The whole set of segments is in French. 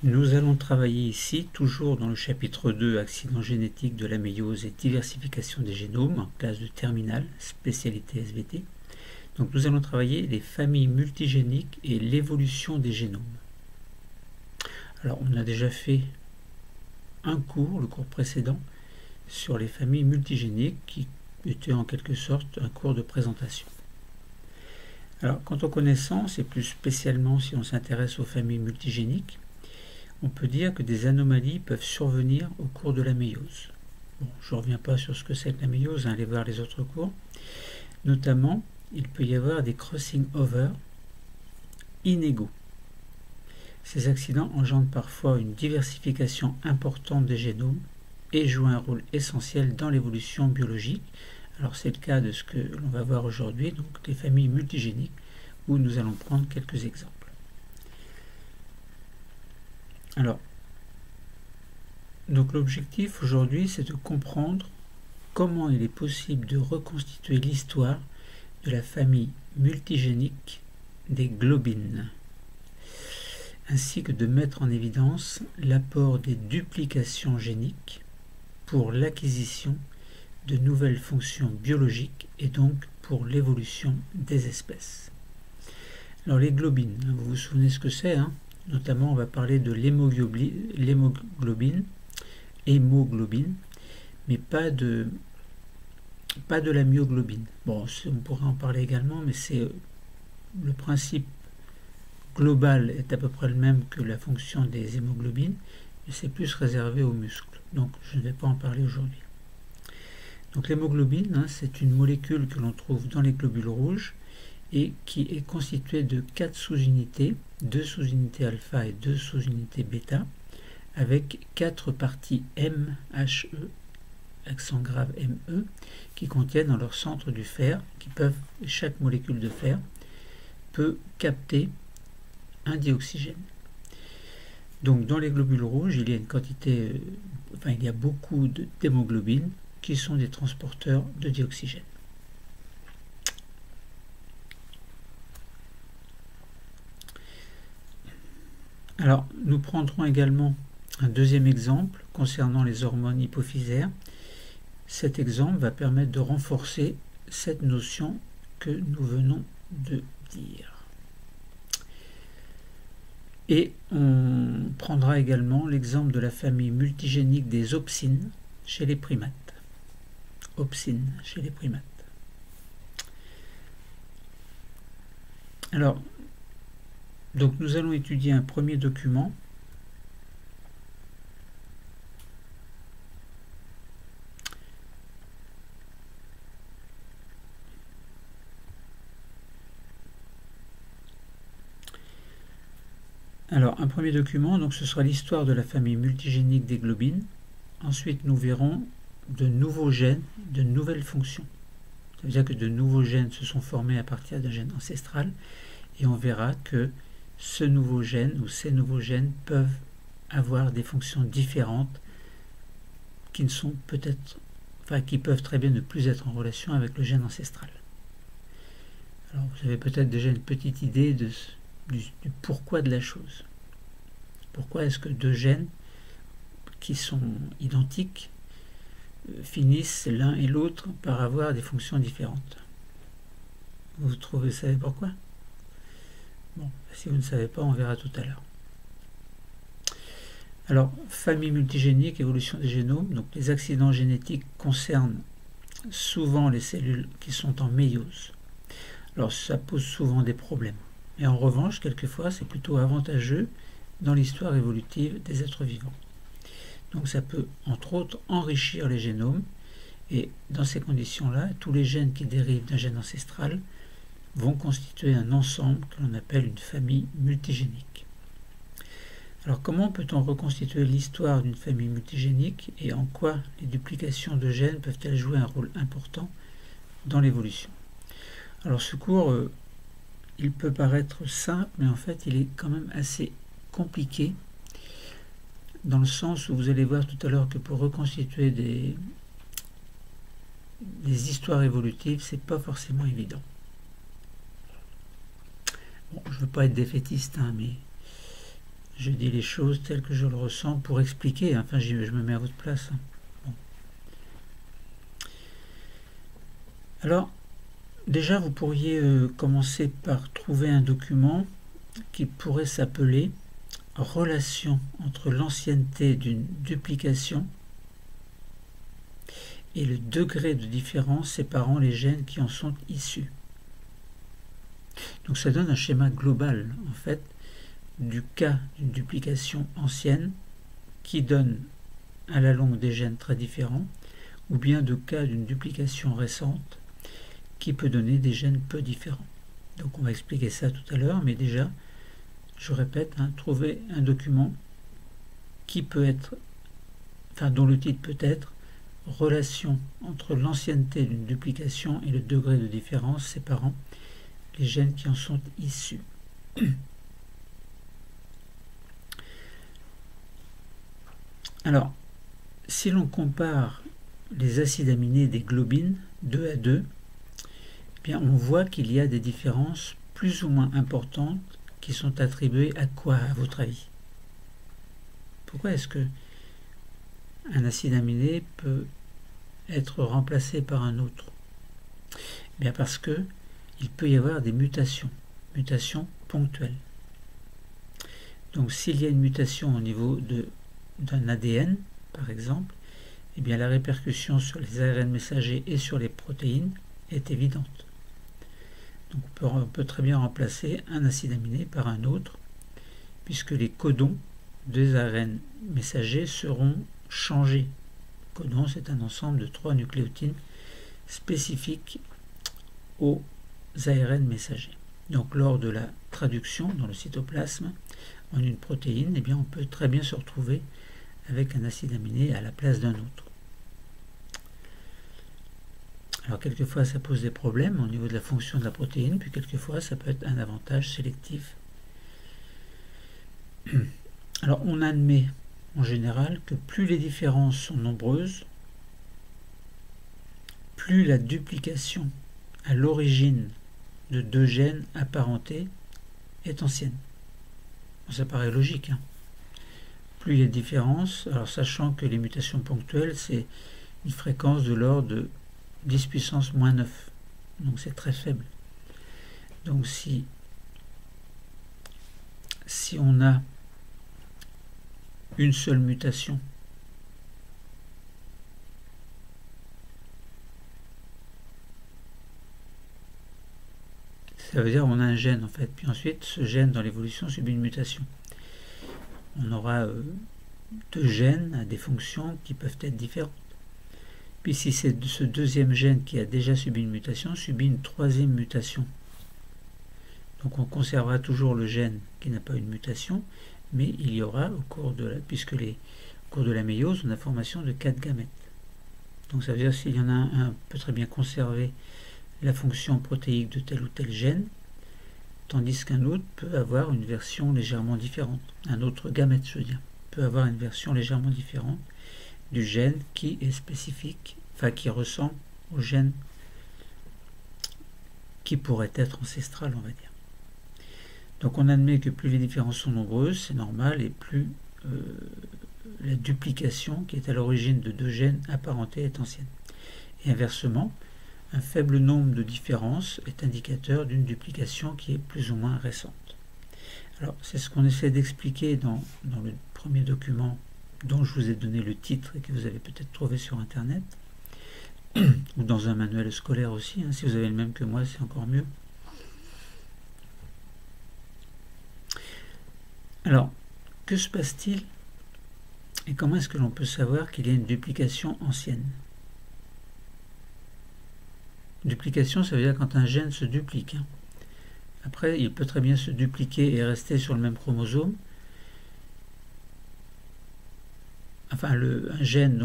Nous allons travailler ici, toujours dans le chapitre 2, accidents génétiques de la méiose et diversification des génomes, en classe de terminale, spécialité SVT. Donc nous allons travailler les familles multigéniques et l'évolution des génomes. Alors on a déjà fait un cours, le cours précédent, sur les familles multigéniques qui était en quelque sorte un cours de présentation. Alors quant aux connaissances, et plus spécialement si on s'intéresse aux familles multigéniques, on peut dire que des anomalies peuvent survenir au cours de la méiose. Bon, je ne reviens pas sur ce que c'est que la méiose, allez voir les autres cours. Notamment, il peut y avoir des crossing over inégaux. Ces accidents engendrent parfois une diversification importante des génomes et jouent un rôle essentiel dans l'évolution biologique. Alors c'est le cas de ce que l'on va voir aujourd'hui, donc les familles multigéniques, où nous allons prendre quelques exemples. Alors, donc l'objectif aujourd'hui, c'est de comprendre comment il est possible de reconstituer l'histoire de la famille multigénique des globines, ainsi que de mettre en évidence l'apport des duplications géniques pour l'acquisition de nouvelles fonctions biologiques et donc pour l'évolution des espèces. Alors les globines, vous vous souvenez ce que c'est, hein? Notamment on va parler de l'hémoglobine, mais pas de la myoglobine. Bon, on pourrait en parler également, mais c'est le principe global est à peu près le même que la fonction des hémoglobines, mais c'est plus réservé aux muscles. Donc je ne vais pas en parler aujourd'hui. Donc l'hémoglobine, hein, c'est une molécule que l'on trouve dans les globules rouges et qui est constituée de 4 sous-unités, 2 sous-unités alpha et 2 sous-unités bêta, avec 4 parties MHE, accent grave ME, qui contiennent dans leur centre du fer, chaque molécule de fer peut capter un dioxygène. Donc dans les globules rouges, il y a une quantité, il y a beaucoup d'hémoglobines qui sont des transporteurs de dioxygène. Alors, nous prendrons également un deuxième exemple concernant les hormones hypophysaires. Cet exemple va permettre de renforcer cette notion que nous venons de dire. Et on prendra également l'exemple de la famille multigénique des opsines chez les primates. Opsines chez les primates. Alors, donc nous allons étudier un premier document donc ce sera l'histoire de la famille multigénique des globines. Ensuite, nous verrons de nouveaux gènes, de nouvelles fonctions. Ça veut dire que de nouveaux gènes se sont formés à partir d'un gène ancestral et on verra que ce nouveau gène ou ces nouveaux gènes peuvent avoir des fonctions différentes qui ne sont peut-être, qui peuvent très bien ne plus être en relation avec le gène ancestral. Alors vous avez peut-être déjà une petite idée du pourquoi de la chose. Pourquoi est-ce que deux gènes qui sont identiques finissent l'un et l'autre par avoir des fonctions différentes? Vous savez pourquoi? Bon, si vous ne savez pas, on verra tout à l'heure. Alors, famille multigénique, évolution des génomes. Donc, les accidents génétiques concernent souvent les cellules qui sont en méiose. Alors, ça pose souvent des problèmes. Et en revanche, quelquefois, c'est plutôt avantageux dans l'histoire évolutive des êtres vivants. Donc, ça peut, entre autres, enrichir les génomes. Et dans ces conditions-là, tous les gènes qui dérivent d'un gène ancestral vont constituer un ensemble que l'on appelle une famille multigénique. Alors comment peut-on reconstituer l'histoire d'une famille multigénique et en quoi les duplications de gènes peuvent-elles jouer un rôle important dans l'évolution? Alors ce cours, il peut paraître simple, mais en fait il est quand même assez compliqué dans le sens où vous allez voir tout à l'heure que pour reconstituer des histoires évolutives, c'est pas forcément évident. Bon, je ne veux pas être défaitiste, hein, mais Je dis les choses telles que je le ressens pour expliquer, enfin je me mets à votre place. Bon. Alors, déjà vous pourriez commencer par trouver un document qui pourrait s'appeler « Relation entre l'ancienneté d'une duplication et le degré de différence séparant les gènes qui en sont issus ». Donc ça donne un schéma global, en fait, du cas d'une duplication ancienne qui donne à la longue des gènes très différents, ou bien de cas d'une duplication récente qui peut donner des gènes peu différents. Donc on va expliquer ça tout à l'heure, mais déjà, je répète, trouver un document qui peut être, enfin dont le titre peut être « Relation entre l'ancienneté d'une duplication et le degré de différence séparant les gènes qui en sont issus ». Alors, si l'on compare les acides aminés des globines 2 à 2, eh bien on voit qu'il y a des différences plus ou moins importantes qui sont attribuées à quoi, à votre avis? Pourquoi est-ce que un acide aminé peut être remplacé par un autre? Eh bien parce que il peut y avoir des mutations ponctuelles. Donc s'il y a une mutation au niveau d'un ADN, par exemple, eh bien la répercussion sur les ARN messagers et sur les protéines est évidente. Donc on peut très bien remplacer un acide aminé par un autre, puisque les codons des ARN messagers seront changés. Codon, c'est un ensemble de 3 nucléotides spécifiques aux ARN messagers. Donc lors de la traduction dans le cytoplasme en une protéine, eh bien, on peut très bien se retrouver avec un acide aminé à la place d'un autre. Alors quelquefois ça pose des problèmes au niveau de la fonction de la protéine, puis quelquefois ça peut être un avantage sélectif. Alors on admet en général que plus les différences sont nombreuses, plus la duplication à l'origine de 2 gènes apparentés est ancienne. Bon, ça paraît logique. Plus il y a de différences, alors sachant que les mutations ponctuelles, c'est une fréquence de l'ordre de 10 puissance moins 9. Donc c'est très faible. Donc si on a une seule mutation ça veut dire qu'on a un gène en fait, puis ensuite ce gène dans l'évolution subit une mutation. On aura 2 gènes à des fonctions qui peuvent être différentes. Puis si c'est ce deuxième gène qui a déjà subi une mutation, subit une 3e mutation. Donc on conservera toujours le gène qui n'a pas une mutation, mais il y aura au cours de la méiose, une formation de 4 gamètes. Donc ça veut dire s'il y en a un peut très bien conserver la fonction protéique de tel ou tel gène, tandis qu'un autre peut avoir une version légèrement différente. Un autre gamète, je veux dire, peut avoir une version légèrement différente du gène qui est spécifique, enfin qui ressemble au gène qui pourrait être ancestral, on va dire. Donc on admet que plus les différences sont nombreuses, c'est normal, et plus la duplication qui est à l'origine de 2 gènes apparentés est ancienne. Et inversement, un faible nombre de différences est indicateur d'une duplication qui est plus ou moins récente. Alors c'est ce qu'on essaie d'expliquer dans le premier document dont je vous ai donné le titre et que vous avez peut-être trouvé sur internet ou dans un manuel scolaire aussi, si vous avez le même que moi c'est encore mieux. Alors que se passe-t-il et comment est-ce que l'on peut savoir qu'il y a une duplication ancienne? Duplication, ça veut dire quand un gène se duplique. Après, il peut très bien se dupliquer et rester sur le même chromosome. Enfin, un gène,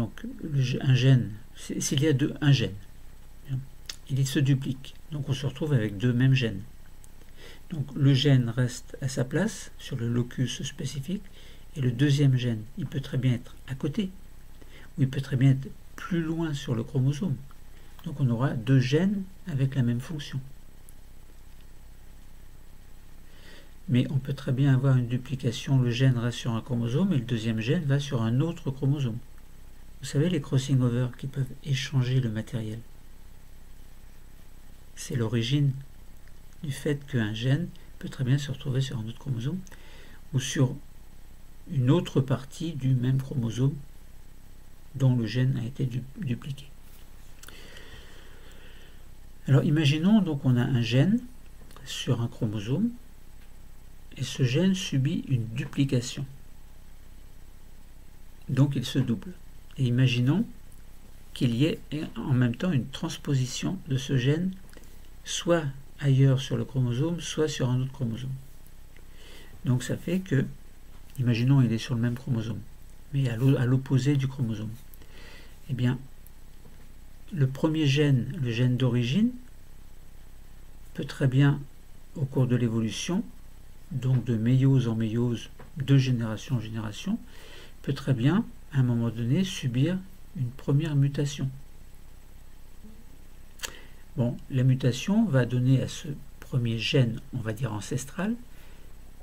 s'il y a un gène, il se duplique. Donc on se retrouve avec 2 mêmes gènes. Donc le gène reste à sa place, sur le locus spécifique, et le deuxième gène, il peut très bien être à côté, ou il peut très bien être plus loin sur le chromosome. Donc on aura 2 gènes avec la même fonction. Mais on peut très bien avoir une duplication, le gène reste sur un chromosome et le deuxième gène va sur un autre chromosome. Vous savez, les crossing over qui peuvent échanger le matériel. C'est l'origine du fait qu'un gène peut très bien se retrouver sur un autre chromosome ou sur une autre partie du même chromosome dont le gène a été dupliqué. Alors imaginons donc on a un gène sur un chromosome et ce gène subit une duplication. Donc il se double. Et imaginons qu'il y ait en même temps une transposition de ce gène soit ailleurs sur le chromosome, soit sur un autre chromosome. Donc ça fait que, imaginons il est sur le même chromosome, mais à l'opposé du chromosome. Eh bien, le premier gène, le gène d'origine, peut très bien, au cours de l'évolution, donc de méiose en méiose, de génération en génération, peut très bien, à un moment donné, subir une première mutation. Bon, la mutation va donner à ce premier gène, on va dire ancestral,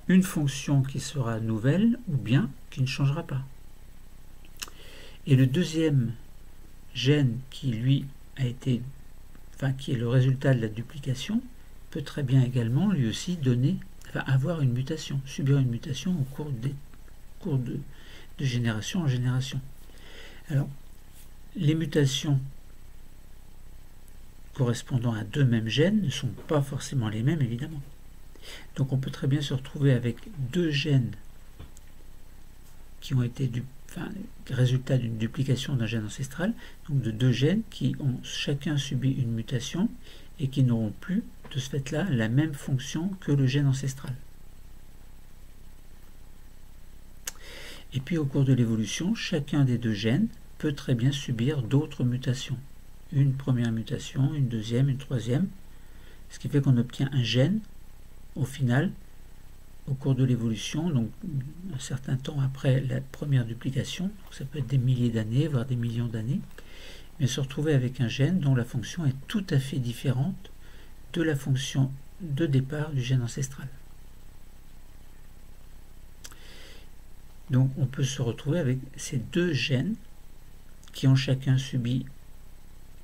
une fonction qui sera nouvelle ou bien qui ne changera pas. Et le deuxième gène qui lui a été, qui est le résultat de la duplication, peut très bien également lui aussi donner, avoir une mutation, subir une mutation au cours de génération en génération. Alors, les mutations correspondant à deux mêmes gènes ne sont pas forcément les mêmes, évidemment. Donc on peut très bien se retrouver avec deux gènes qui ont été résultat d'une duplication d'un gène ancestral, donc de deux gènes qui ont chacun subi une mutation et qui n'auront plus, de ce fait-là, la même fonction que le gène ancestral. Et puis au cours de l'évolution, chacun des deux gènes peut très bien subir d'autres mutations. Une première mutation, une deuxième, une troisième, ce qui fait qu'on obtient un gène, au final, au cours de l'évolution, donc un certain temps après la première duplication, donc ça peut être des milliers d'années, voire des millions d'années, mais se retrouver avec un gène dont la fonction est tout à fait différente de la fonction de départ du gène ancestral. Donc on peut se retrouver avec ces deux gènes qui ont chacun subi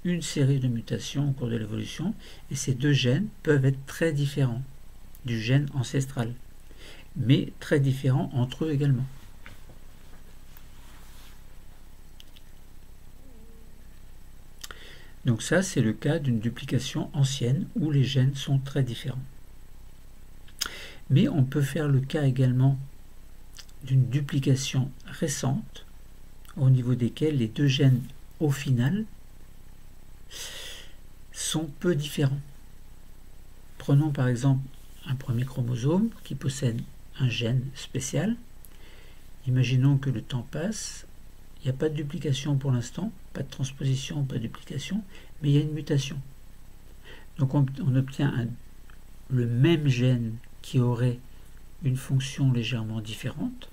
une série de mutations au cours de l'évolution, et ces deux gènes peuvent être très différents du gène ancestral, mais très différents entre eux également. Donc ça, c'est le cas d'une duplication ancienne où les gènes sont très différents. Mais on peut faire le cas également d'une duplication récente, au niveau desquelles les deux gènes, au final, sont peu différents. Prenons par exemple un premier chromosome qui possède un gène spécial. Imaginons que le temps passe, il n'y a pas de duplication pour l'instant, pas de transposition, pas de duplication, mais il y a une mutation. Donc on obtient le même gène qui aurait une fonction légèrement différente,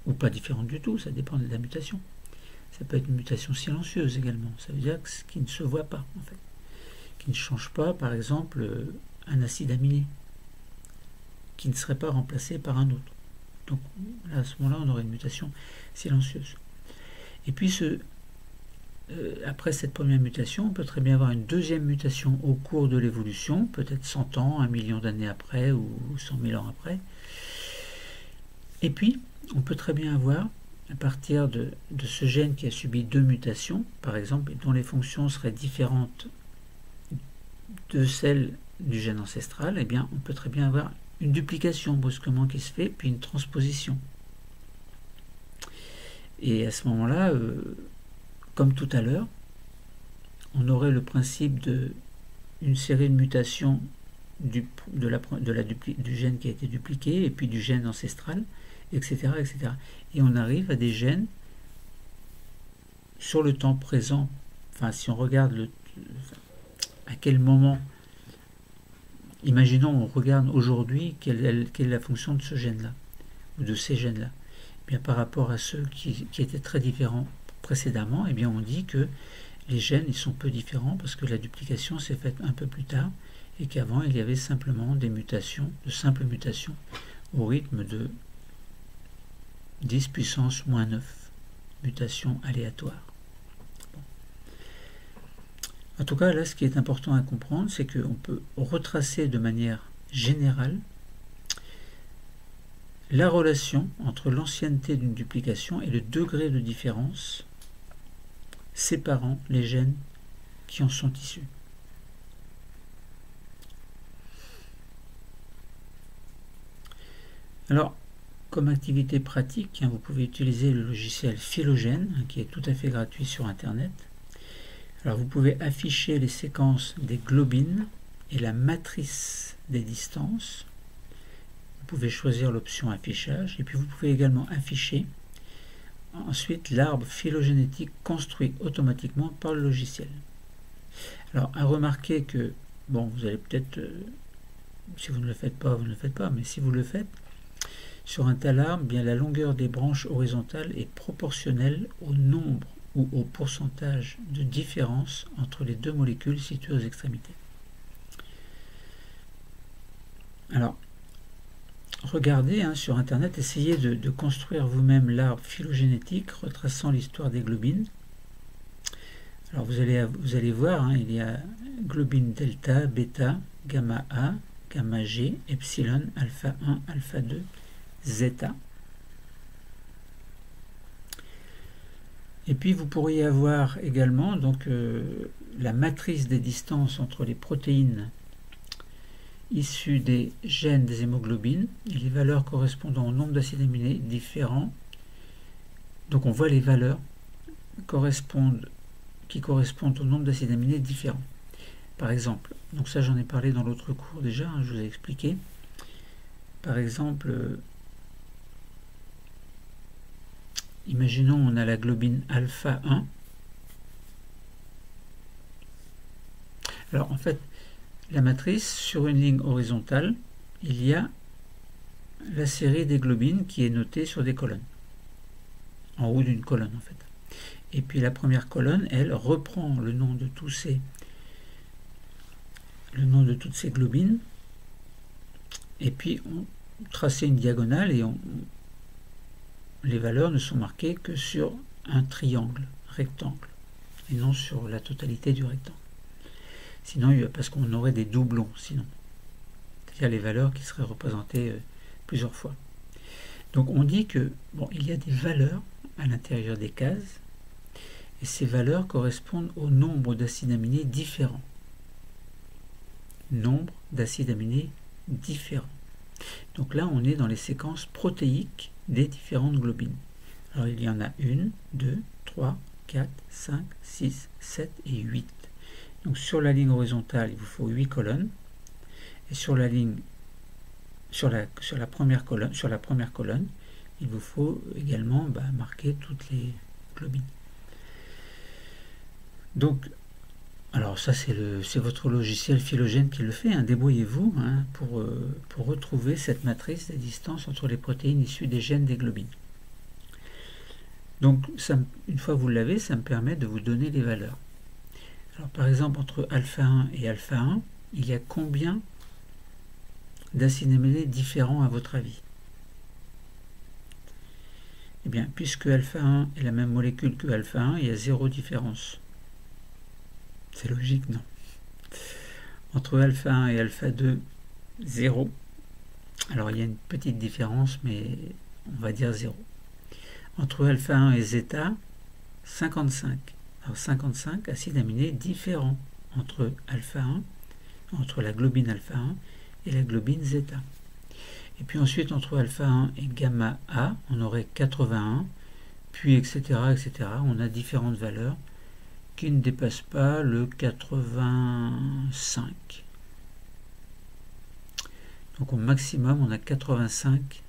ou pas différente du tout, ça dépend de la mutation. Ça peut être une mutation silencieuse également, ça veut dire qui ne se voit pas en fait, qui ne change pas par exemple un acide aminé, qui ne serait pas remplacé par un autre. Donc là, à ce moment-là, on aurait une mutation silencieuse. Et puis après cette première mutation, on peut très bien avoir une deuxième mutation au cours de l'évolution, peut-être 100 ans, 1 million d'années après, ou 100 000 ans après. Et puis, on peut très bien avoir, à partir de ce gène qui a subi deux mutations, par exemple, dont les fonctions seraient différentes de celles du gène ancestral, eh bien, on peut très bien avoir une duplication brusquement qui se fait, puis une transposition. Et à ce moment-là, comme tout à l'heure, on aurait le principe d'une série de mutations du gène qui a été dupliqué, et puis du gène ancestral, etc., etc. Et on arrive à des gènes sur le temps présent. Enfin, si on regarde à quel moment, imaginons on regarde aujourd'hui quelle est la fonction de ce gène-là, ou de ces gènes-là. Bien, par rapport à ceux qui étaient très différents précédemment, eh bien, on dit que les gènes ils sont peu différents parce que la duplication s'est faite un peu plus tard et qu'avant il y avait simplement des mutations, de simples mutations au rythme de 10 puissance moins 9, mutations aléatoires. Bon. En tout cas, là, ce qui est important à comprendre, c'est qu'on peut retracer de manière générale la relation entre l'ancienneté d'une duplication et le degré de différence séparant les gènes qui en sont issus. Alors, comme activité pratique, vous pouvez utiliser le logiciel Phylogène, qui est tout à fait gratuit sur Internet. Alors, vous pouvez afficher les séquences des globines et la matrice des distances. Vous pouvez choisir l'option affichage, et puis vous pouvez également afficher ensuite l'arbre phylogénétique construit automatiquement par le logiciel. Alors, à remarquer que, bon, vous allez peut-être, si vous ne le faites pas, vous ne le faites pas, mais si vous le faites, sur un tel arbre, bien la longueur des branches horizontales est proportionnelle au nombre ou au pourcentage de différence entre les deux molécules situées aux extrémités. Alors, regardez sur Internet, essayez de construire vous-même l'arbre phylogénétique retraçant l'histoire des globines. Alors vous allez voir, il y a globine delta, bêta, gamma A, gamma G, epsilon, alpha 1, alpha 2, zeta. Et puis vous pourriez avoir également donc, la matrice des distances entre les protéines issues des gènes des hémoglobines et les valeurs correspondant au nombre d'acides aminés différents. Donc on voit les valeurs qui correspondent au nombre d'acides aminés différents. Par exemple, donc ça j'en ai parlé dans l'autre cours déjà, je vous ai expliqué. Par exemple, imaginons on a la globine alpha 1. Alors en fait, la matrice, sur une ligne horizontale, il y a la série des globines qui est notée sur des colonnes, en haut d'une colonne en fait. Et puis la première colonne, elle, reprend le nom de toutes ces globines, et puis on trace une diagonale et les valeurs ne sont marquées que sur un triangle rectangle, et non sur la totalité du rectangle. Sinon, parce qu'on aurait des doublons, sinon. C'est-à-dire les valeurs qui seraient représentées plusieurs fois. Donc on dit que bon, il y a des valeurs à l'intérieur des cases, et ces valeurs correspondent au nombre d'acides aminés différents. Nombre d'acides aminés différents. Donc là, on est dans les séquences protéiques des différentes globines. Alors il y en a 1, 2, 3, 4, 5, 6, 7 et 8. Donc sur la ligne horizontale, il vous faut 8 colonnes. Et sur la première colonne, il vous faut également marquer toutes les globines. Donc, alors ça c'est votre logiciel Phylogène qui le fait, débrouillez-vous pour retrouver cette matrice des distances entre les protéines issues des gènes des globines. Donc une fois que vous l'avez, ça me permet de vous donner les valeurs. Alors par exemple entre alpha 1 et alpha 1, il y a combien d'acides aminés différents à votre avis? Eh bien, puisque alpha 1 est la même molécule que alpha 1, il y a 0 différence. C'est logique, non? Entre alpha 1 et alpha 2, 0. Alors il y a une petite différence, mais on va dire 0. Entre alpha 1 et zeta, 55. Alors 55 acides aminés différents entre alpha 1, entre la globine alpha 1 et la globine zeta. Et puis ensuite entre alpha 1 et gamma A, on aurait 81, puis etc. On a différentes valeurs qui ne dépassent pas le 85. Donc au maximum, on a 85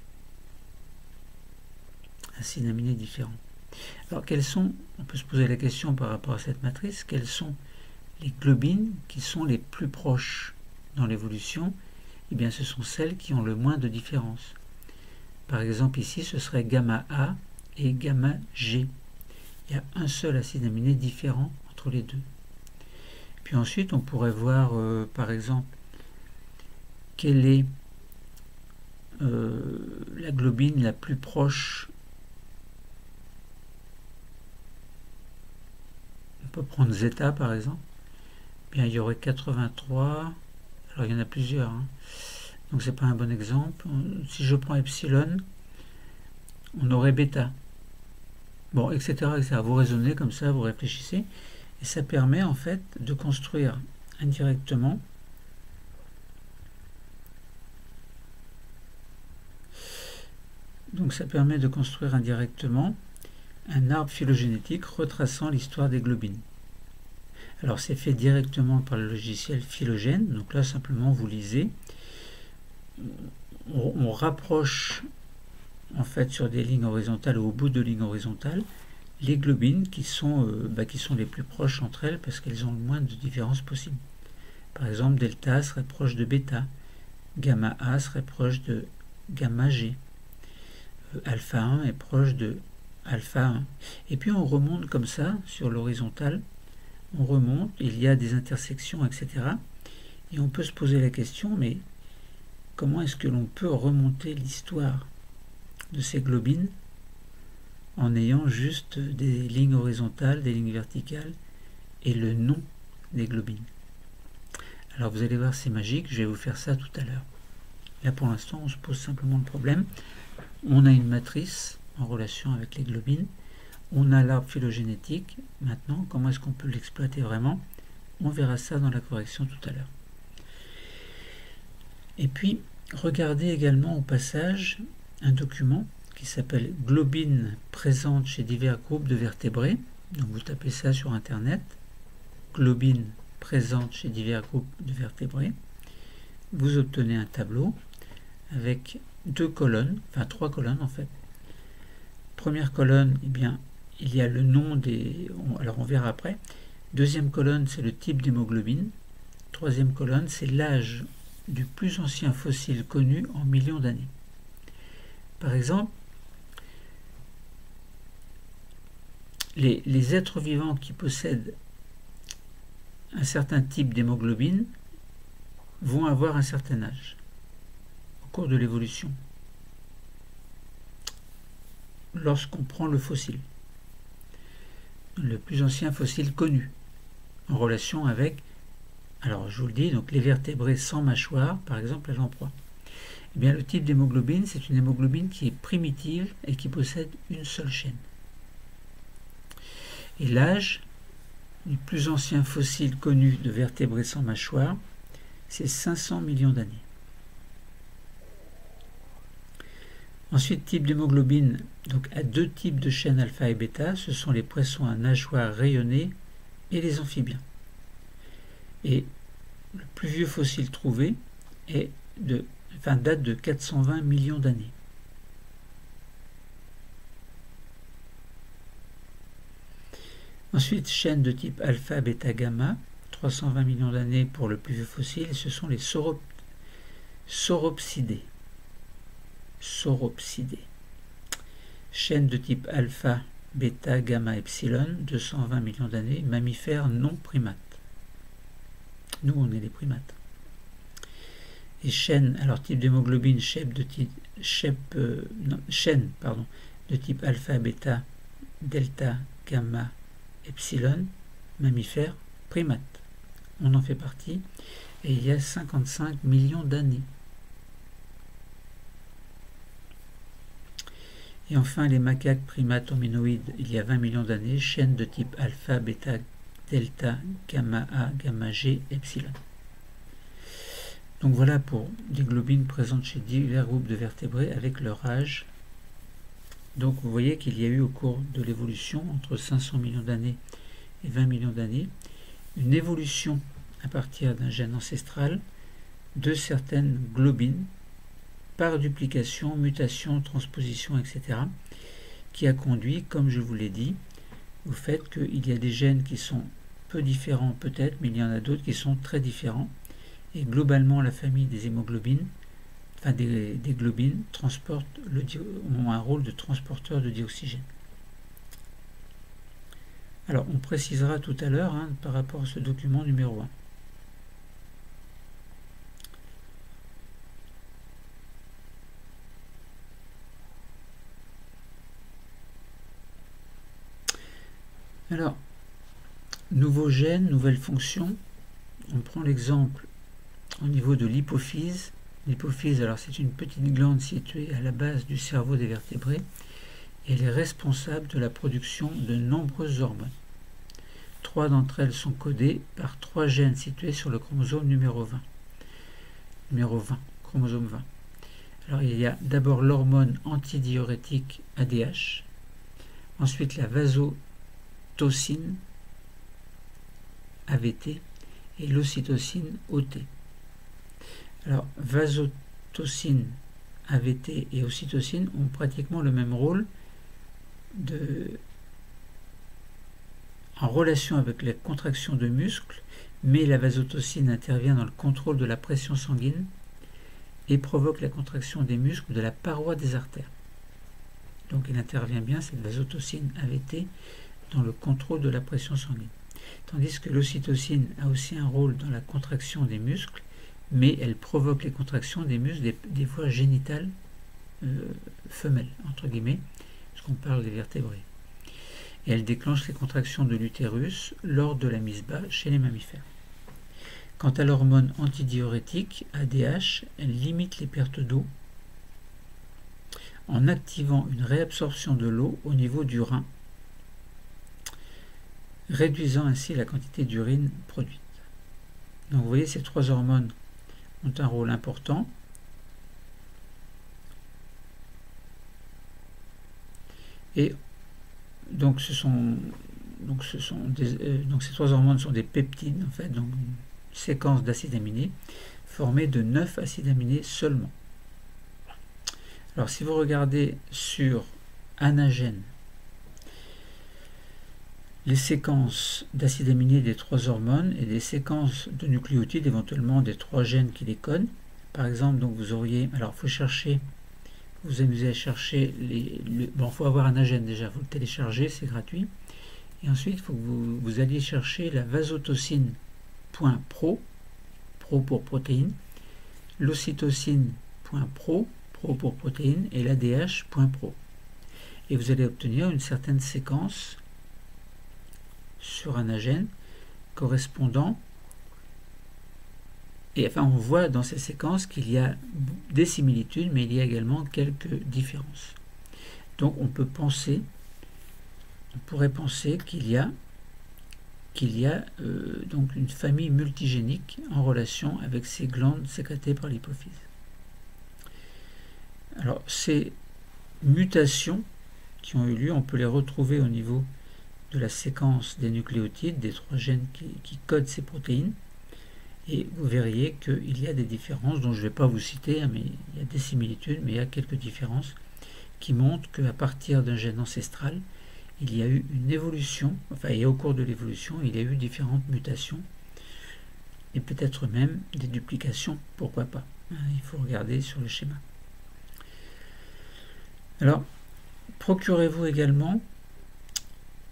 acides aminés différents. Alors on peut se poser la question par rapport à cette matrice, quelles sont les globines qui sont les plus proches dans l'évolution? Eh bien ce sont celles qui ont le moins de différence. Par exemple ici, ce serait gamma A et gamma G. Il y a un seul acide aminé différent entre les deux. Puis ensuite, on pourrait voir par exemple quelle est la globine la plus proche. On peut prendre zeta par exemple. Bien, il y aurait 83. Alors il y en a plusieurs, hein. Donc c'est pas un bon exemple. Si je prends epsilon, on aurait bêta. Bon, etc., etc. Vous raisonnez comme ça, vous réfléchissez. Et ça permet en fait de construire indirectement un arbre phylogénétique retraçant l'histoire des globines. Alors c'est fait directement par le logiciel Phylogène. Donc là simplement vous lisez. On rapproche en fait sur des lignes horizontales ou au bout de lignes horizontales les globines qui sont les plus proches entre elles parce qu'elles ont le moins de différences possibles. Par exemple, delta serait proche de bêta, gamma A serait proche de gamma G, alpha 1 est proche de alpha 1. Et puis on remonte comme ça sur l'horizontale, on remonte, il y a des intersections, etc. Et on peut se poser la question, mais comment est-ce que l'on peut remonter l'histoire de ces globines en ayant juste des lignes horizontales, des lignes verticales et le nom des globines? Alors vous allez voir, c'est magique, je vais vous faire ça tout à l'heure. Là pour l'instant, on se pose simplement le problème. On a une matrice en relation avec les globines, on a l'arbre phylogénétique. Maintenant, comment est-ce qu'on peut l'exploiter vraiment? On verra ça dans la correction tout à l'heure. Et puis, regardez également au passage un document qui s'appelle « Globines présentes chez divers groupes de vertébrés ». Donc vous tapez ça sur Internet, « Globines présentes chez divers groupes de vertébrés ». Vous obtenez un tableau avec 2 colonnes, enfin 3 colonnes en fait. Première colonne, eh bien, il y a le nom des... Alors on verra après. Deuxième colonne, c'est le type d'hémoglobine. Troisième colonne, c'est l'âge du plus ancien fossile connu en millions d'années. Par exemple, les êtres vivants qui possèdent un certain type d'hémoglobine vont avoir un certain âge au cours de l'évolution. Lorsqu'on prend le fossile, le plus ancien fossile connu, en relation avec, alors je vous le dis, donc les vertébrés sans mâchoire, par exemple la lamproie. Eh bien, le type d'hémoglobine, c'est une hémoglobine qui est primitive et qui possède une seule chaîne. Et l'âge du plus ancien fossile connu de vertébrés sans mâchoire, c'est 500 millions d'années. Ensuite, type d'hémoglobine, donc à 2 types de chaînes alpha et bêta, ce sont les poissons à nageoires rayonnées et les amphibiens. Et le plus vieux fossile trouvé date de 420 millions d'années. Ensuite, chaîne de type alpha, bêta, gamma, 320 millions d'années pour le plus vieux fossile, et ce sont les sauropsidés. Chaîne de type alpha, bêta, gamma, epsilon, 220 millions d'années, mammifères non primates. Nous, on est des primates. Et chaîne, alors type d'hémoglobine, chaîne de type alpha, bêta, delta, gamma, epsilon, mammifères, primates. On en fait partie, et il y a 55 millions d'années. Et enfin, les macaques primates hominoïdes, il y a 20 millions d'années, chaîne de type alpha, bêta, delta, gamma A, gamma G, epsilon. Donc voilà pour les globines présentes chez divers groupes de vertébrés avec leur âge. Donc vous voyez qu'il y a eu au cours de l'évolution, entre 500 millions d'années et 20 millions d'années, une évolution à partir d'un gène ancestral de certaines globines par duplication, mutation, transposition, etc., qui a conduit, comme je vous l'ai dit, au fait qu'il y a des gènes qui sont peu différents peut-être, mais il y en a d'autres qui sont très différents. Et globalement, la famille des hémoglobines, enfin des globines, ont un rôle de transporteur de dioxygène. Alors, on précisera tout à l'heure par rapport à ce document numéro 1. Alors, nouveau gène, nouvelle fonction. On prend l'exemple au niveau de l'hypophyse. L'hypophyse, alors c'est une petite glande située à la base du cerveau des vertébrés. Et elle est responsable de la production de nombreuses hormones. 3 d'entre elles sont codées par 3 gènes situés sur le chromosome numéro 20. Chromosome 20. Alors il y a d'abord l'hormone antidiurétique ADH, ensuite la vasotocine AVT et l'ocytocine OT. Alors vasotocine, AVT et ocytocine ont pratiquement le même rôle en relation avec la contraction de muscles, mais la vasotocine intervient dans le contrôle de la pression sanguine et provoque la contraction des muscles de la paroi des artères. Donc il intervient bien, cette vasotocine AVT, dans le contrôle de la pression sanguine. Tandis que l'ocytocine a aussi un rôle dans la contraction des muscles, mais elle provoque les contractions des muscles des voies génitales femelles, entre guillemets, puisqu'on parle des vertébrés. Et elle déclenche les contractions de l'utérus lors de la mise bas chez les mammifères. Quant à l'hormone antidiurétique, ADH, elle limite les pertes d'eau en activant une réabsorption de l'eau au niveau du rein, réduisant ainsi la quantité d'urine produite. Donc vous voyez, ces 3 hormones ont un rôle important. Et donc ces 3 hormones sont des peptides, en fait, donc une séquence d'acides aminés formée de 9 acides aminés seulement. Alors si vous regardez sur Anagène, les séquences d'acides aminés des 3 hormones et des séquences de nucléotides, éventuellement des 3 gènes qui les codent. Par exemple, donc vous auriez, alors il faut chercher, vous amusez à chercher bon, il faut avoir Anagène déjà, il faut le télécharger, c'est gratuit. Et ensuite, il faut que vous alliez chercher la vasotocine.pro, pro pour protéine, l'ocytocine.pro, pro pour protéine, et l'ADH.pro. Et vous allez obtenir une certaine séquence sur Anagène correspondant, et enfin on voit dans ces séquences qu'il y a des similitudes, mais il y a également quelques différences. Donc on pourrait penser qu'il y a donc une famille multigénique en relation avec ces glandes sécrétées par l'hypophyse. Alors ces mutations qui ont eu lieu, on peut les retrouver au niveau de la séquence des nucléotides, des 3 gènes qui codent ces protéines, et vous verriez qu'il y a des différences dont je ne vais pas vous citer, mais il y a des similitudes, mais il y a quelques différences qui montrent qu'à partir d'un gène ancestral, il y a eu une évolution, enfin et au cours de l'évolution, il y a eu différentes mutations, et peut-être même des duplications, pourquoi pas. Il faut regarder sur le schéma. Alors, procurez-vous également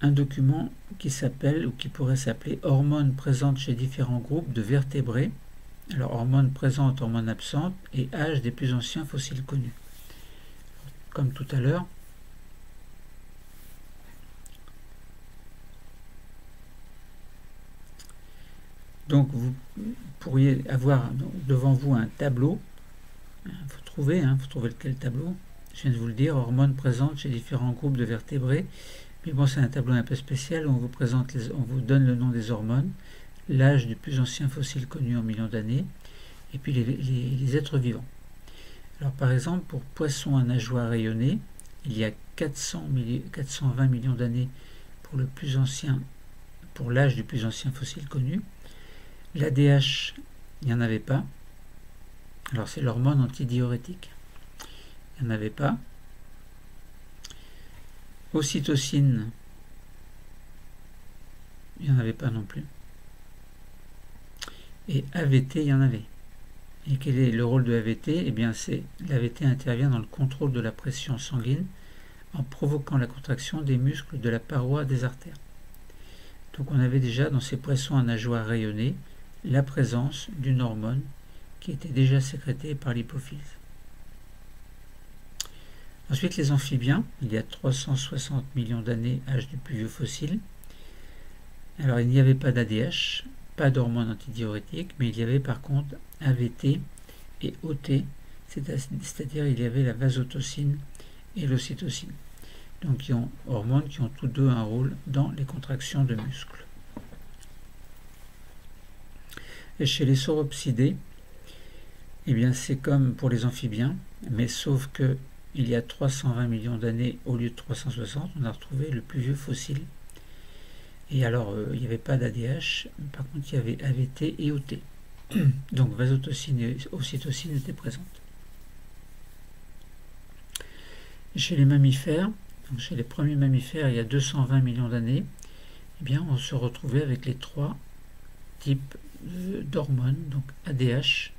un document qui s'appelle, ou qui pourrait s'appeler hormones présentes chez différents groupes de vertébrés. Alors hormones présentes, hormones absentes, et âge des plus anciens fossiles connus. Comme tout à l'heure, donc vous pourriez avoir devant vous un tableau. Il faut trouver lequel tableau. Je viens de vous le dire, hormones présentes chez différents groupes de vertébrés. Mais bon, c'est un tableau un peu spécial où on vous donne le nom des hormones, l'âge du plus ancien fossile connu en millions d'années, et puis les êtres vivants. Alors par exemple, pour poissons à nageoires rayonnées, il y a 420 millions d'années pour l'âge du plus ancien fossile connu. L'ADH, il n'y en avait pas. Alors c'est l'hormone antidiurétique. Il n'y en avait pas. Ocytocine, il n'y en avait pas non plus. Et AVT, il y en avait. Et quel est le rôle de AVT? Eh bien, l'AVT intervient dans le contrôle de la pression sanguine en provoquant la contraction des muscles de la paroi des artères. Donc on avait déjà dans ces poissons à nageoires rayonnées la présence d'une hormone qui était déjà sécrétée par l'hypophyse. Ensuite, les amphibiens, il y a 360 millions d'années, âge du plus vieux fossile. Alors il n'y avait pas d'ADH, pas d'hormones antidiurétiques, mais il y avait par contre AVT et OT, c'est-à-dire il y avait la vasotocine et l'ocytocine. Donc qui ont hormones qui ont tous deux un rôle dans les contractions de muscles. Et chez les sauropsidés, eh bien c'est comme pour les amphibiens, mais sauf que il y a 320 millions d'années au lieu de 360, on a retrouvé le plus vieux fossile. Et alors, il n'y avait pas d'ADH, par contre, il y avait AVT et OT. Donc, vasotocine et ocytocine étaient présentes. Chez les mammifères, donc chez les premiers mammifères, il y a 220 millions d'années, eh bien, on se retrouvait avec les trois types d'hormones, donc ADH,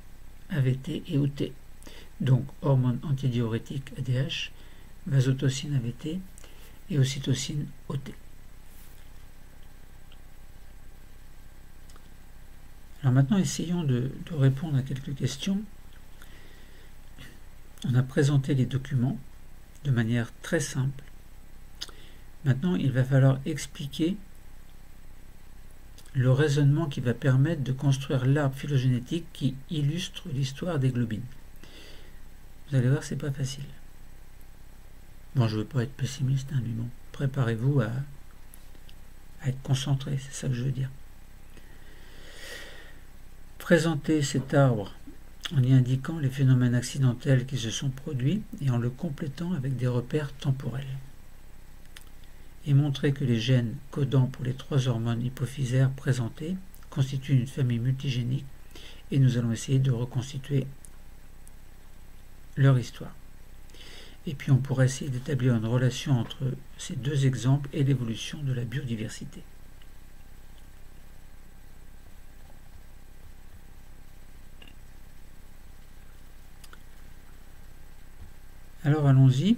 AVT et OT. Donc, hormones antidiurétiques ADH, vasotocine AVT et ocytocine OT. Alors maintenant, essayons de répondre à quelques questions. On a présenté les documents de manière très simple. Maintenant, il va falloir expliquer le raisonnement qui va permettre de construire l'arbre phylogénétique qui illustre l'histoire des globines. Vous allez voir, c'est pas facile. Bon, je ne veux pas être pessimiste, hein, mais bon, préparez-vous à être concentré, c'est ça que je veux dire. Présenter cet arbre en y indiquant les phénomènes accidentels qui se sont produits et en le complétant avec des repères temporels. Et montrer que les gènes codant pour les trois hormones hypophysaires présentées constituent une famille multigénique et nous allons essayer de reconstituer leur histoire. Et puis on pourra essayer d'établir une relation entre ces deux exemples et l'évolution de la biodiversité. Alors allons-y.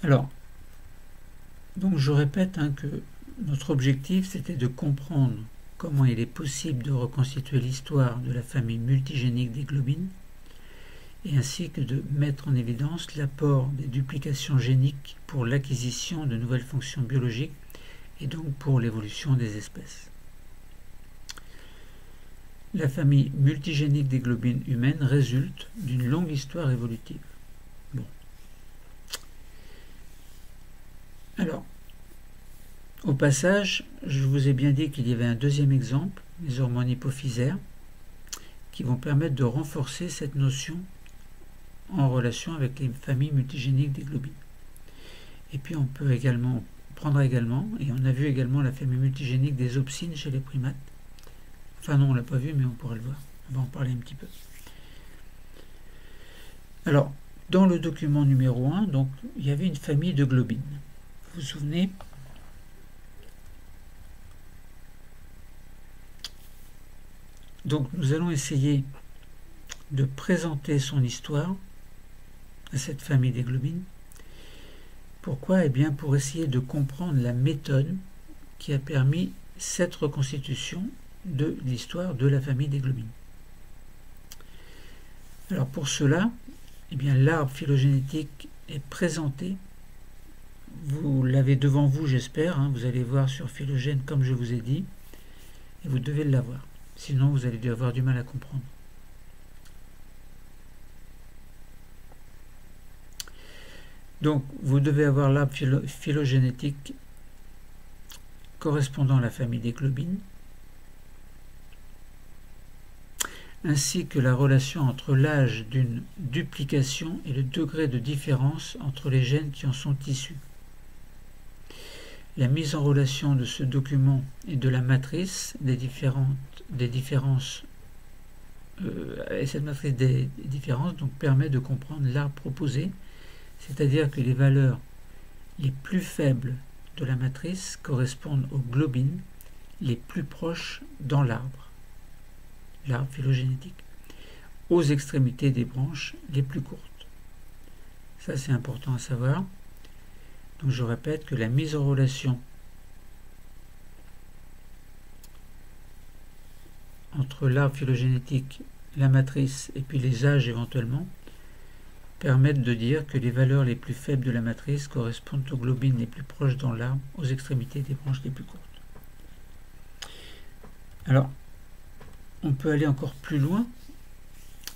Alors, donc je répète que notre objectif c'était de comprendre comment il est possible de reconstituer l'histoire de la famille multigénique des globines et ainsi que de mettre en évidence l'apport des duplications géniques pour l'acquisition de nouvelles fonctions biologiques et donc pour l'évolution des espèces. La famille multigénique des globines humaines résulte d'une longue histoire évolutive. Bon. Alors, au passage, je vous ai bien dit qu'il y avait un deuxième exemple, les hormones hypophysaires, qui vont permettre de renforcer cette notion en relation avec les familles multigéniques des globines. Et puis on peut également prendre également, et on a vu également la famille multigénique des opsines chez les primates. Enfin non, on ne l'a pas vu, mais on pourra le voir. On va en parler un petit peu. Alors, dans le document numéro 1, donc, il y avait une famille de globines. Vous vous souvenez ? Donc, nous allons essayer de présenter son histoire à cette famille des globines. Pourquoi ? Eh bien, pour essayer de comprendre la méthode qui a permis cette reconstitution de l'histoire de la famille des globines. Alors pour cela, eh bien l'arbre phylogénétique est présenté. Vous l'avez devant vous, j'espère. Vous allez voir sur Phylogène comme je vous ai dit, et vous devez l'avoir. Sinon, vous allez avoir du mal à comprendre. Donc, vous devez avoir l'arbre phylogénétique correspondant à la famille des globines, ainsi que la relation entre l'âge d'une duplication et le degré de différence entre les gènes qui en sont issus. La mise en relation de ce document et de la matrice des différences et cette matrice des différences donc permet de comprendre l'arbre proposé, c'est-à-dire que les valeurs les plus faibles de la matrice correspondent aux globines les plus proches dans l'arbre phylogénétique, aux extrémités des branches les plus courtes. Ça, c'est important à savoir. Donc, je répète que la mise en relation entre l'arbre phylogénétique, la matrice et puis les âges éventuellement permettent de dire que les valeurs les plus faibles de la matrice correspondent aux globines les plus proches dans l'arbre, aux extrémités des branches les plus courtes. Alors, on peut aller encore plus loin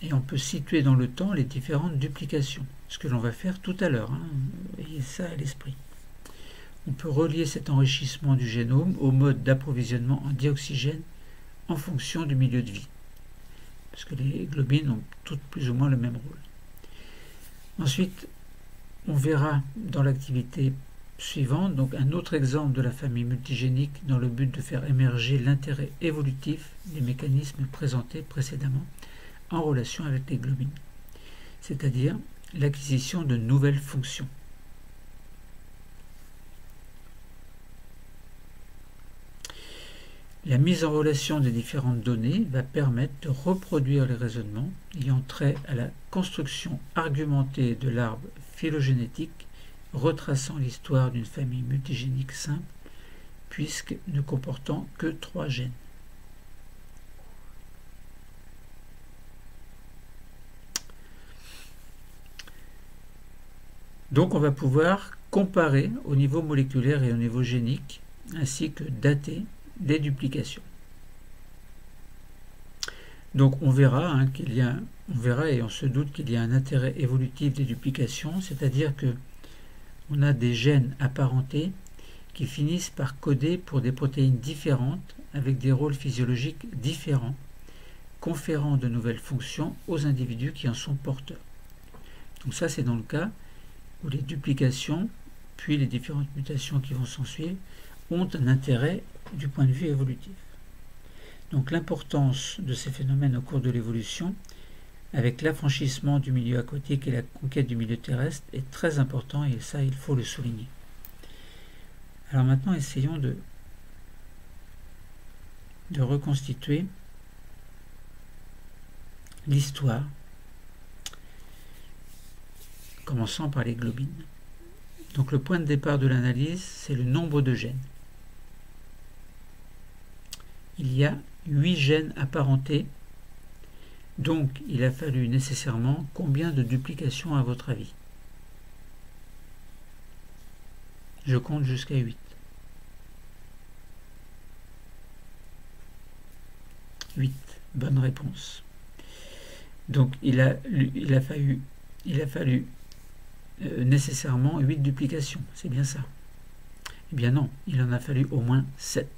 et on peut situer dans le temps les différentes duplications, ce que l'on va faire tout à l'heure, ayez ça à l'esprit. On peut relier cet enrichissement du génome au mode d'approvisionnement en dioxygène en fonction du milieu de vie, parce que les globines ont toutes plus ou moins le même rôle. Ensuite, on verra dans l'activité suivante donc un autre exemple de la famille multigénique dans le but de faire émerger l'intérêt évolutif des mécanismes présentés précédemment en relation avec les globines, c'est-à-dire l'acquisition de nouvelles fonctions. La mise en relation des différentes données va permettre de reproduire les raisonnements ayant trait à la construction argumentée de l'arbre phylogénétique retraçant l'histoire d'une famille multigénique simple, puisque ne comportant que 3 gènes. Donc on va pouvoir comparer au niveau moléculaire et au niveau génique, ainsi que dater des duplications. Donc on verra et on se doute qu'il y a un intérêt évolutif des duplications, c'est-à-dire que on a des gènes apparentés qui finissent par coder pour des protéines différentes avec des rôles physiologiques différents, conférant de nouvelles fonctions aux individus qui en sont porteurs. Donc ça, c'est dans le cas où les duplications, puis les différentes mutations qui vont s'ensuivre, ont un intérêt du point de vue évolutif. Donc l'importance de ces phénomènes au cours de l'évolution, avec l'affranchissement du milieu aquatique et la conquête du milieu terrestre, est très important, et ça, il faut le souligner. Alors maintenant, essayons de reconstituer l'histoire, commençant par les globines. Donc le point de départ de l'analyse, c'est le nombre de gènes. Il y a 8 gènes apparentés, donc il a fallu nécessairement combien de duplications à votre avis? Je compte jusqu'à 8. 8, bonne réponse. Donc il a fallu nécessairement 8 duplications, c'est bien ça? Eh bien non, il en a fallu au moins 7.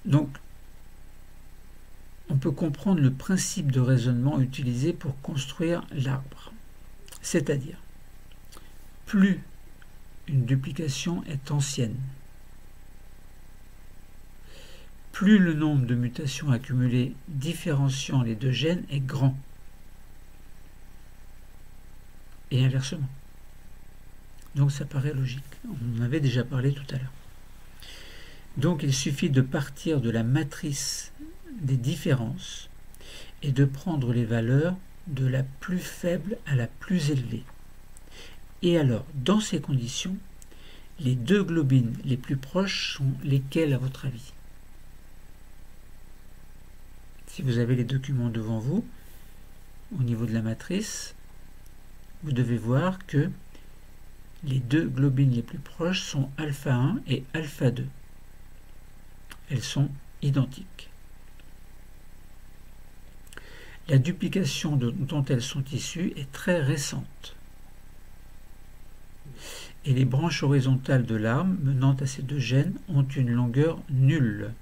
Donc, on peut comprendre le principe de raisonnement utilisé pour construire l'arbre. C'est-à-dire, plus une duplication est ancienne, plus le nombre de mutations accumulées différenciant les deux gènes est grand. Et inversement. Donc ça paraît logique. On en avait déjà parlé tout à l'heure. Donc il suffit de partir de la matrice des différences et de prendre les valeurs de la plus faible à la plus élevée. Et alors, dans ces conditions, les deux globines les plus proches sont lesquelles à votre avis? Si vous avez les documents devant vous, au niveau de la matrice, vous devez voir que les deux globines les plus proches sont alpha 1 et alpha 2. Elles sont identiques. La duplication dont elles sont issues est très récente. Et les branches horizontales de l'arbre menant à ces deux gènes ont une longueur nulle,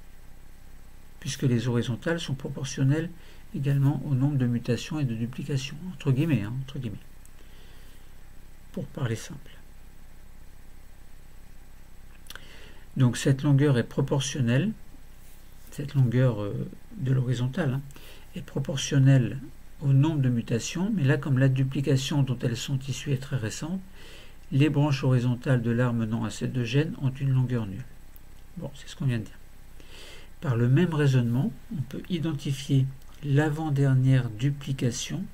puisque les horizontales sont proportionnelles également au nombre de mutations et de duplications, entre guillemets, pour parler simple. Donc cette longueur est proportionnelle, cette longueur de l'horizontale est proportionnelle au nombre de mutations, mais là, comme la duplication dont elles sont issues est très récente, les branches horizontales de l'arbre menant à ces deux gènes ont une longueur nulle. Bon, c'est ce qu'on vient de dire. Par le même raisonnement, on peut identifier l'avant-dernière duplication.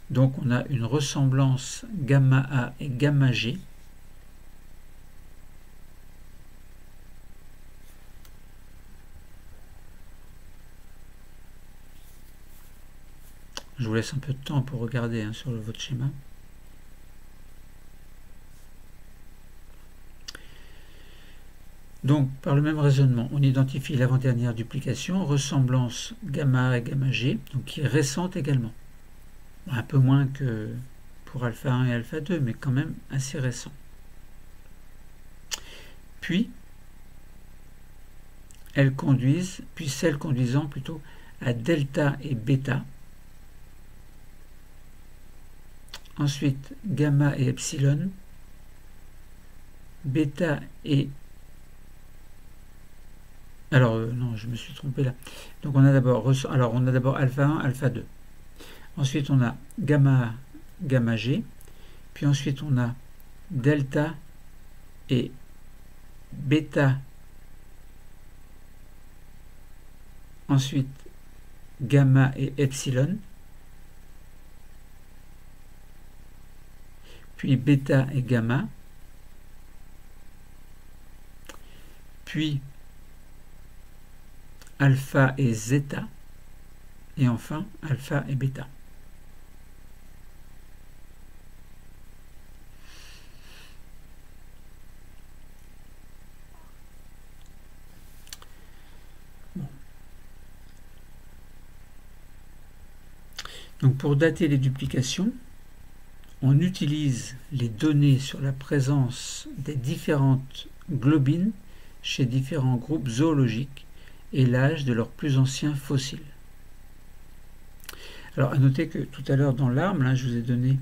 Donc on a une ressemblance gamma A et gamma G. Je vous laisse un peu de temps pour regarder sur votre schéma. Donc, par le même raisonnement, on identifie l'avant-dernière duplication, ressemblance gamma et gamma G, donc qui est récente également. Un peu moins que pour alpha 1 et alpha 2, mais quand même assez récent. Puis, celles conduisant plutôt à delta et bêta. Ensuite, gamma et epsilon, bêta et... Alors, non, je me suis trompé là. Donc, on a d'abord alpha 1, alpha 2. Ensuite, on a gamma, gamma G. Puis ensuite, on a delta et bêta. Ensuite, gamma et epsilon. Puis bêta et gamma. Puis alpha et zeta. Et enfin, alpha et bêta. Donc pour dater les duplications, on utilise les données sur la présence des différentes globines chez différents groupes zoologiques et l'âge de leurs plus anciens fossiles. Alors à noter que tout à l'heure dans l'arme, là je vous ai donné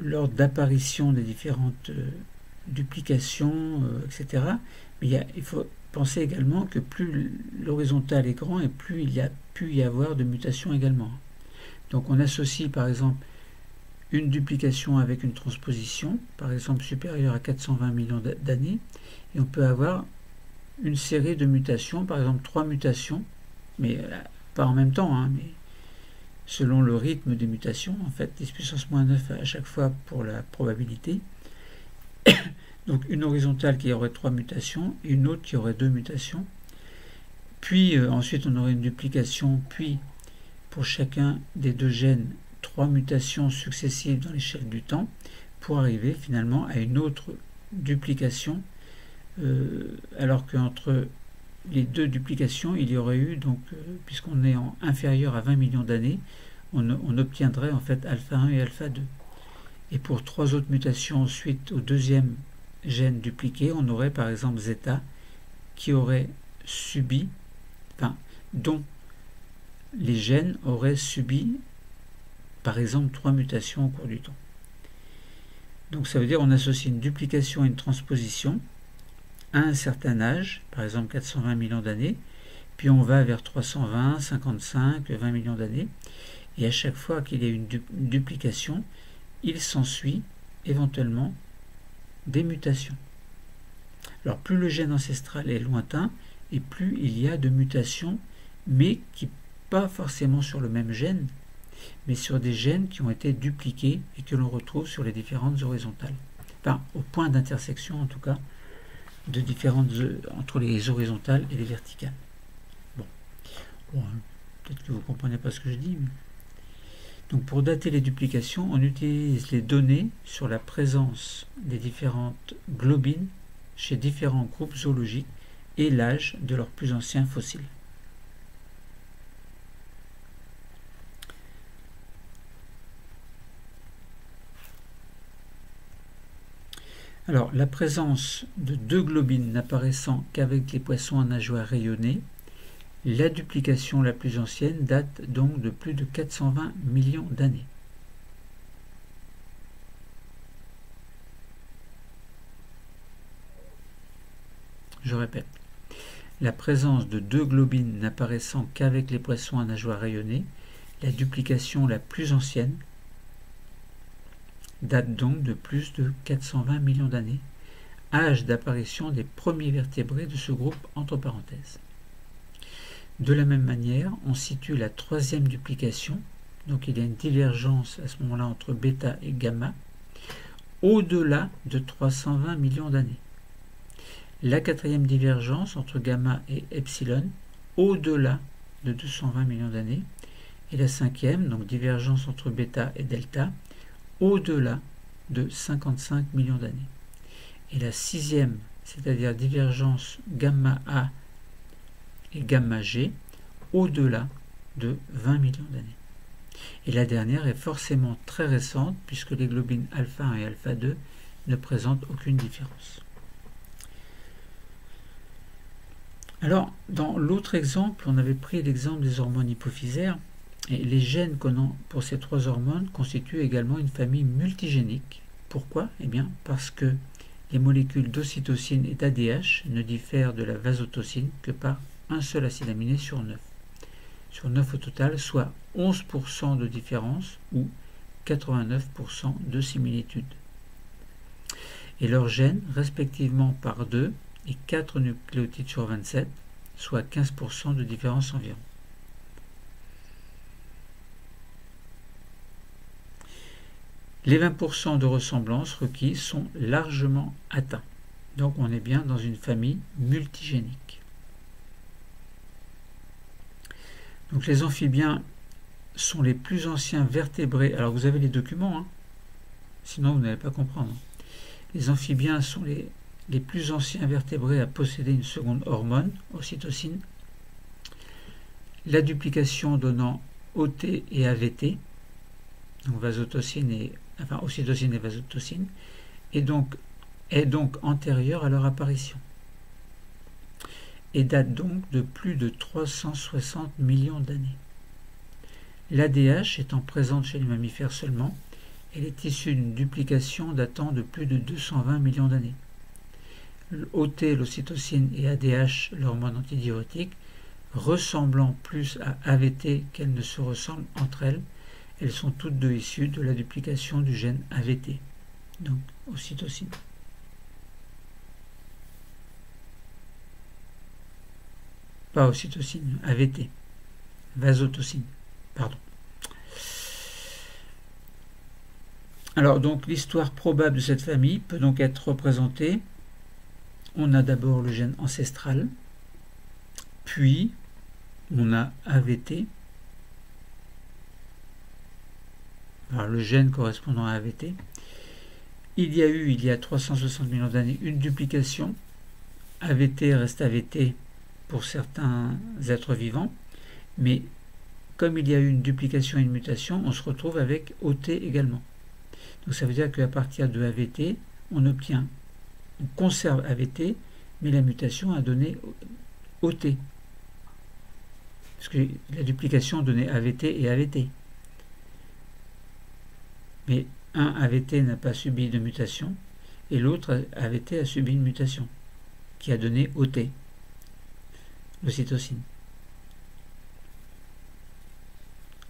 l'ordre d'apparition des différentes duplications, etc. Mais il faut penser également que plus l'horizontale est grand et plus il y a pu y avoir de mutations également. Donc on associe par exemple une duplication avec une transposition, par exemple supérieure à 420 millions d'années, et on peut avoir une série de mutations, par exemple 3 mutations, mais pas en même temps, mais selon le rythme des mutations, en fait, 10 puissance moins 9 à chaque fois pour la probabilité. Donc une horizontale qui aurait 3 mutations et une autre qui aurait 2 mutations. Puis ensuite on aurait une duplication, puis pour chacun des deux gènes, 3 mutations successives dans l'échelle du temps, pour arriver finalement à une autre duplication, alors qu'entre les deux duplications, il y aurait eu, donc, puisqu'on est inférieur à 20 millions d'années, on obtiendrait en fait alpha 1 et alpha 2. Et pour 3 autres mutations suite au deuxième gène dupliqué, on aurait par exemple zeta qui aurait subi, dont les gènes auraient subi par exemple 3 mutations au cours du temps. Donc ça veut dire qu'on associe une duplication et une transposition à un certain âge, par exemple 420 millions d'années, puis on va vers 320, 55, 20 millions d'années, et à chaque fois qu'il y a une duplication, il s'ensuit éventuellement des mutations. Alors plus le gène ancestral est lointain, et plus il y a de mutations, mais qui pas forcément sur le même gène, mais sur des gènes qui ont été dupliqués et que l'on retrouve sur les différentes horizontales. Au point d'intersection en tout cas, de différentes entre les horizontales et les verticales. Bon peut-être que vous ne comprenez pas ce que je dis. Mais... Donc pour dater les duplications, on utilise les données sur la présence des différentes globines chez différents groupes zoologiques et l'âge de leurs plus anciens fossiles. Alors, la présence de 2 globines n'apparaissant qu'avec les poissons à nageoires rayonnées, la duplication la plus ancienne date donc de plus de 420 millions d'années. Je répète, la présence de 2 globines n'apparaissant qu'avec les poissons à nageoires rayonnées, la duplication la plus ancienne date donc de plus de 420 millions d'années, âge d'apparition des premiers vertébrés de ce groupe entre parenthèses. De la même manière, on situe la 3e duplication, donc il y a une divergence à ce moment-là entre bêta et gamma, au-delà de 320 millions d'années. La 4e divergence entre gamma et epsilon, au-delà de 220 millions d'années, Et la cinquième, donc divergence entre bêta et delta, au-delà de 55 millions d'années. Et la sixième, c'est-à-dire divergence gamma A et gamma G, au-delà de 20 millions d'années. Et la dernière est forcément très récente, puisque les globines alpha 1 et alpha 2 ne présentent aucune différence. Alors, dans l'autre exemple, on avait pris l'exemple des hormones hypophysaires, et les gènes codant pour ces trois hormones constituent également une famille multigénique. Pourquoi? Eh bien, parce que les molécules d'ocytocine et d'ADH ne diffèrent de la vasotocine que par un seul acide aminé sur 9. Sur 9 au total, soit 11% de différence ou 89% de similitude. Et leurs gènes, respectivement par 2 et 4 nucléotides sur 27, soit 15% de différence environ. Les 20% de ressemblance requis sont largement atteints. Donc on est bien dans une famille multigénique. Donc les amphibiens sont les plus anciens vertébrés. Alors vous avez les documents, hein, sinon vous n'allez pas comprendre. Les amphibiens sont les plus anciens vertébrés à posséder une seconde hormone, ocytocine. La duplication donnant OT et AVT, donc ocytocine et vasotocine, est donc antérieure à leur apparition et date donc de plus de 360 millions d'années. L'ADH étant présente chez les mammifères seulement, elle est issue d'une duplication datant de plus de 220 millions d'années. OT, l'ocytocine, et ADH, l'hormone antidiurétique, ressemblant plus à AVT qu'elles ne se ressemblent entre elles, elles sont toutes deux issues de la duplication du gène AVT, donc ocytocine. Pas ocytocine, AVT, vasotocine, pardon. Alors donc l'histoire probable de cette famille peut donc être représentée. On a d'abord le gène ancestral, puis on a AVT, alors le gène correspondant à AVT. Il y a 360 millions d'années, une duplication. AVT reste AVT pour certains êtres vivants, mais comme il y a eu une duplication et une mutation, on se retrouve avec OT également. Donc ça veut dire qu'à partir de AVT, on conserve AVT, mais la mutation a donné OT. Parce que la duplication donnait AVT et AVT. Mais un AVT n'a pas subi de mutation, et l'autre AVT a subi une mutation, qui a donné OT, l'ocytocine.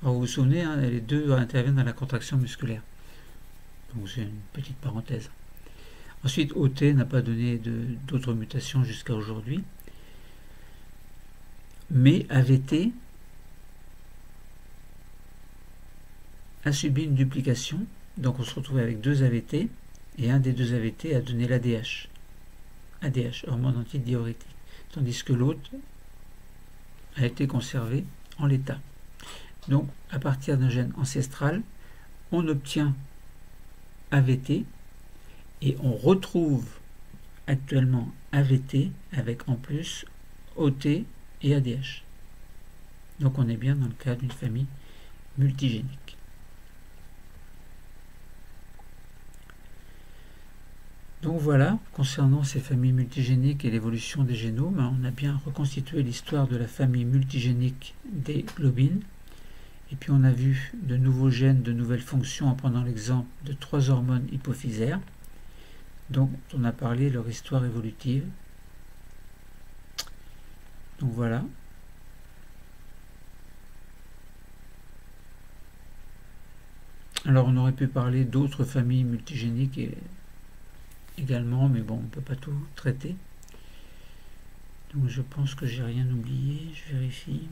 Alors vous vous souvenez, hein, les deux interviennent dans la contraction musculaire. Donc c'est une petite parenthèse. Ensuite, OT n'a pas donné d'autres mutations jusqu'à aujourd'hui. Mais AVT a subi une duplication. Donc on se retrouve avec deux AVT. Et un des deux AVT a donné l'ADH. ADH, hormone antidiurétique. Tandis que l'autre a été conservé en l'état. Donc à partir d'un gène ancestral, on obtient AVT. Et on retrouve actuellement AVT avec en plus OT et ADH. Donc on est bien dans le cas d'une famille multigénique. Donc voilà, concernant ces familles multigéniques et l'évolution des génomes, on a bien reconstitué l'histoire de la famille multigénique des globines. Et puis on a vu de nouveaux gènes, de nouvelles fonctions en prenant l'exemple de 3 hormones hypophysaires. Donc on a parlé de leur histoire évolutive. Donc voilà. Alors on aurait pu parler d'autres familles multigéniques également, mais bon, on ne peut pas tout traiter. Donc je pense que j'ai rien oublié, je vérifie.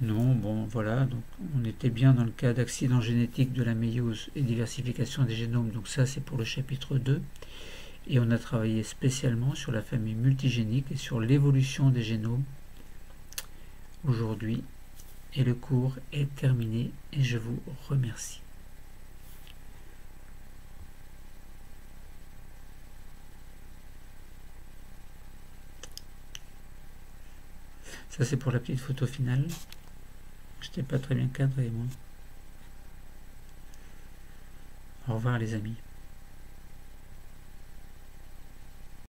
Non, bon, voilà, donc on était bien dans le cas d'accident génétique de la méiose et diversification des génomes, donc ça c'est pour le chapitre 2. Et on a travaillé spécialement sur la famille multigénique et sur l'évolution des génomes aujourd'hui. Et le cours est terminé et je vous remercie. Ça c'est pour la petite photo finale. Je n'étais pas très bien cadré moi. Au revoir les amis.